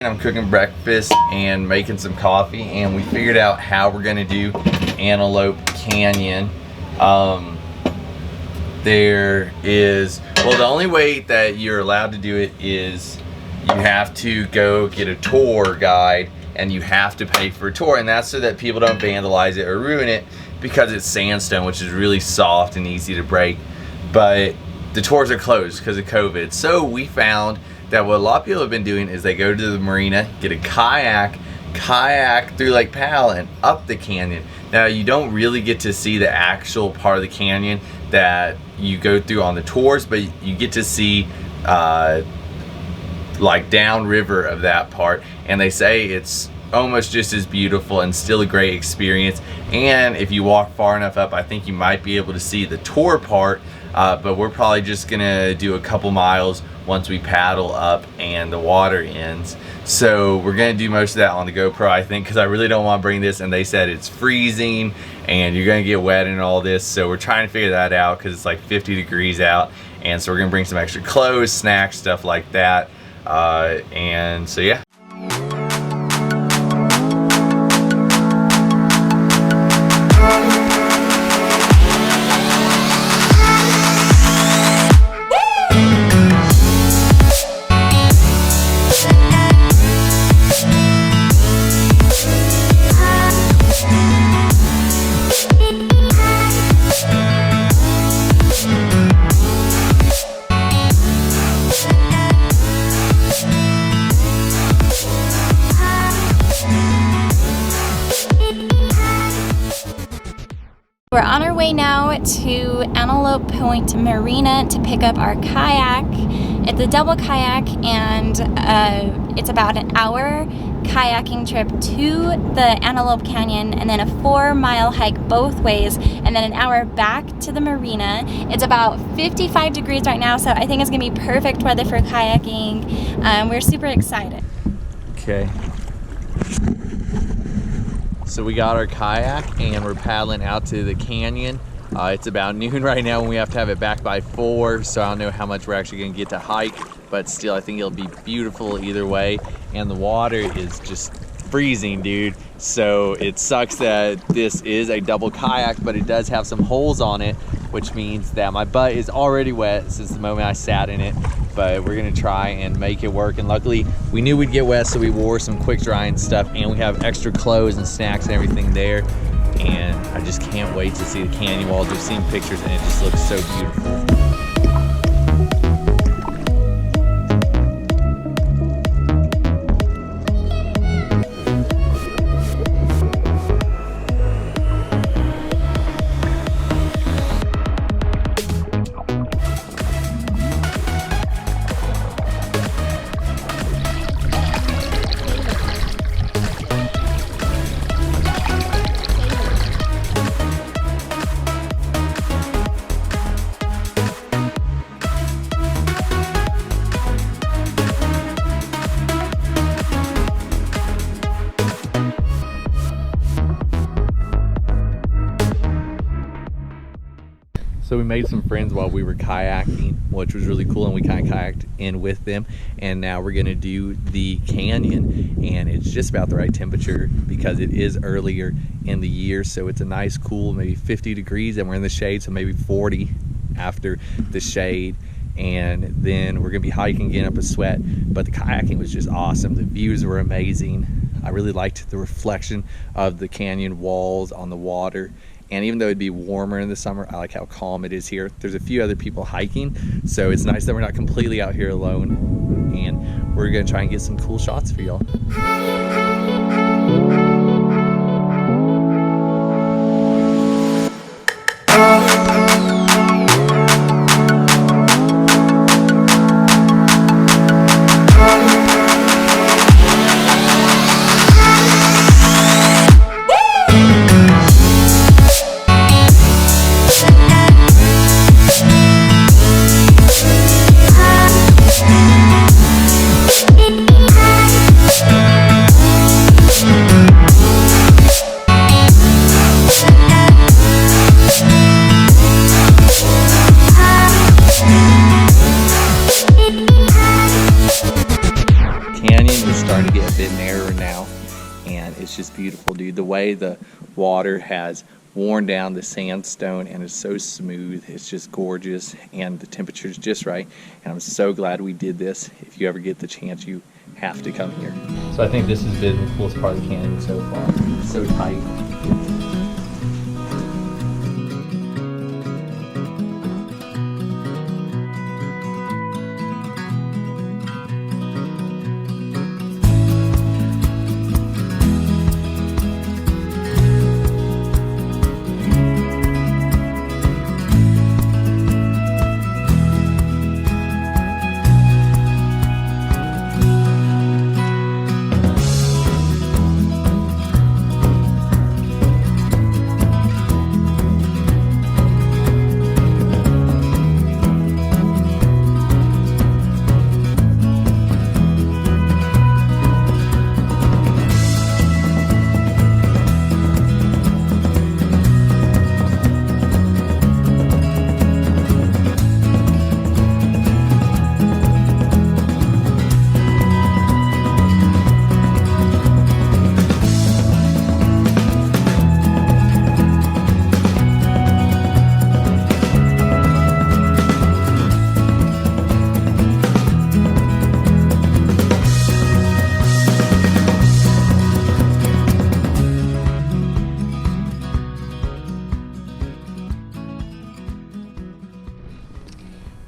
I'm cooking breakfast and making some coffee, and we figured out how we're gonna do Antelope Canyon. The only way that you're allowed to do it is you have to go get a tour guide, and you have to pay for a tour, and that's so that people don't vandalize it or ruin it, because it's sandstone, which is really soft and easy to break. But the tours are closed because of COVID. So we found that what a lot of people have been doing is they go to the marina, get a kayak through Lake Powell and up the canyon. Now you don't really get to see the actual part of the canyon that you go through on the tours, but you get to see like downriver of that part, and they say it's almost just as beautiful and still a great experience. And if you walk far enough up, I think you might be able to see the tour part, but we're probably just gonna do a couple miles once we paddle up and the water ends. So we're gonna do most of that on the GoPro, I think, because I really don't want to bring this, and they said it's freezing and you're gonna get wet and all this. So we're trying to figure that out because it's like 50 degrees out, and so we're gonna bring some extra clothes, snacks, stuff like that. And so yeah. We're on our way now to Antelope Point Marina to pick up our kayak. It's a double kayak, and it's about an hour kayaking trip to the Antelope Canyon, and then a 4-mile hike both ways, and then an hour back to the marina. It's about 55 degrees right now, so I think it's gonna be perfect weather for kayaking. We're super excited. Okay. So we got our kayak and we're paddling out to the canyon. It's about noon right now, and we have to have it back by 4, so I don't know how much we're actually gonna get to hike, but still I think it'll be beautiful either way. And the water is just freezing, dude. So it sucks that this is a double kayak, but it does have some holes on it, which means that my butt is already wet since the moment I sat in it. But we're gonna try and make it work, and luckily we knew we'd get wet, so we wore some quick drying stuff, and we have extra clothes and snacks and everything there. And I just can't wait to see the canyon wall. Just seeing pictures, and it just looks so beautiful. So we made some friends while we were kayaking, which was really cool, and we kind of kayaked in with them. And now we're gonna do the canyon, and it's just about the right temperature because it is earlier in the year. So it's a nice cool, maybe 50 degrees, and we're in the shade, so maybe 40 after the shade. And then we're gonna be hiking, getting up a sweat, but the kayaking was just awesome. The views were amazing. I really liked the reflection of the canyon walls on the water. And even though it'd be warmer in the summer, I like how calm it is here. There's a few other people hiking, so it's nice that we're not completely out here alone. And we're gonna try and get some cool shots for y'all. get a bit narrower now, and it's just beautiful, dude. The way the water has worn down the sandstone and it's so smooth, it's just gorgeous, and the temperature is just right, and I'm so glad we did this. If you ever get the chance, you have to come here. So I think this has been the coolest part of the canyon so far. It's so tight.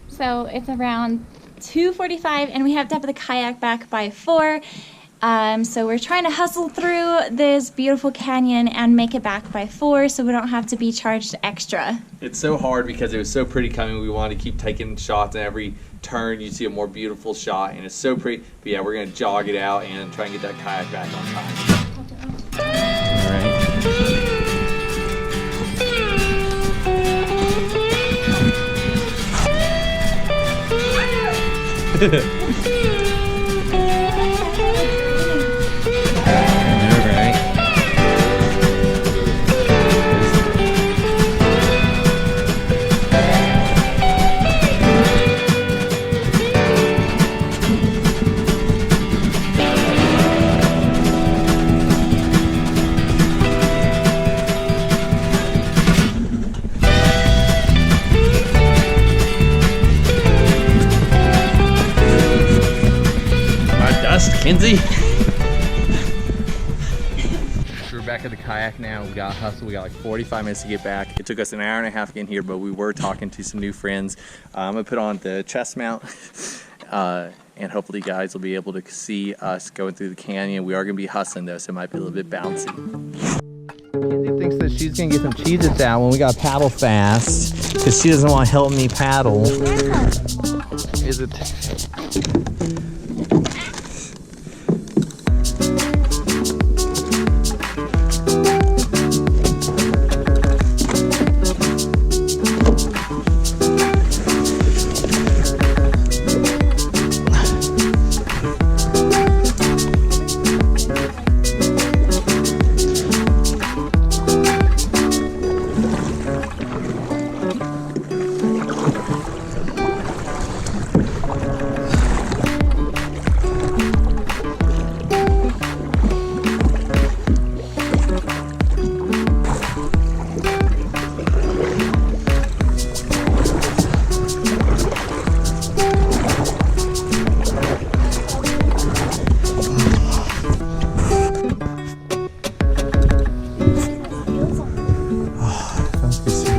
So it's around 2:45 and we have to have the kayak back by 4. So we're trying to hustle through this beautiful canyon and make it back by 4 so we don't have to be charged extra. It's so hard because it was so pretty coming. We wanted to keep taking shots, and every turn you see a more beautiful shot, and it's so pretty. But yeah, we're going to jog it out and try and get that kayak back on time. All right. Kinsey. We're back at the kayak now. We got hustle. We got like 45 minutes to get back. It took us an hour and a half getting here, but we were talking to some new friends. I'm gonna put on the chest mount, and hopefully you guys will be able to see us going through the canyon. We are gonna be hustling though, so it might be a little bit bouncy. Kinsey thinks that she's gonna get some Cheez-Its out when we gotta paddle fast, because she doesn't want to help me paddle. Is it?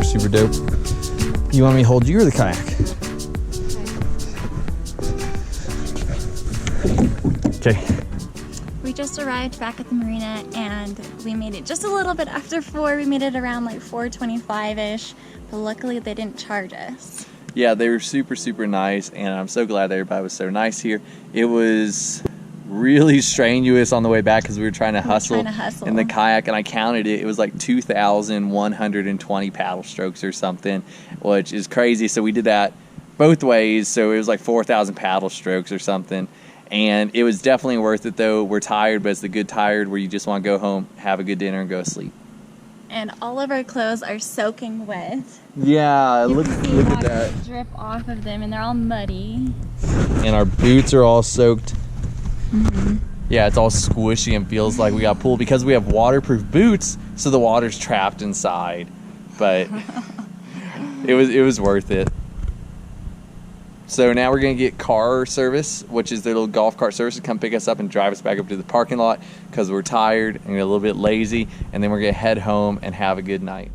Super dope. You want me to hold you or the kayak? Okay. We just arrived back at the marina and we made it just a little bit after 4. We made it around like 4:25-ish, but luckily they didn't charge us. Yeah, they were super nice, and I'm so glad everybody was so nice here. It was really strenuous on the way back because we were trying to hustle in the kayak, and I counted it. It was like 2,120 paddle strokes or something, which is crazy. So we did that both ways, so it was like 4,000 paddle strokes or something, and it was definitely worth it though. We're tired, but it's the good tired where you just want to go home, have a good dinner, and go to sleep. And all of our clothes are soaking wet. Yeah, look at that. Drip off of them, and they're all muddy. And our boots are all soaked. Mm-hmm. Yeah, it's all squishy and feels like we got pulled because we have waterproof boots, so the water's trapped inside. But it was worth it. So now we're going to get car service, which is their little golf cart service, to come pick us up and drive us back up to the parking lot because we're tired and we're a little bit lazy. And then we're going to head home and have a good night.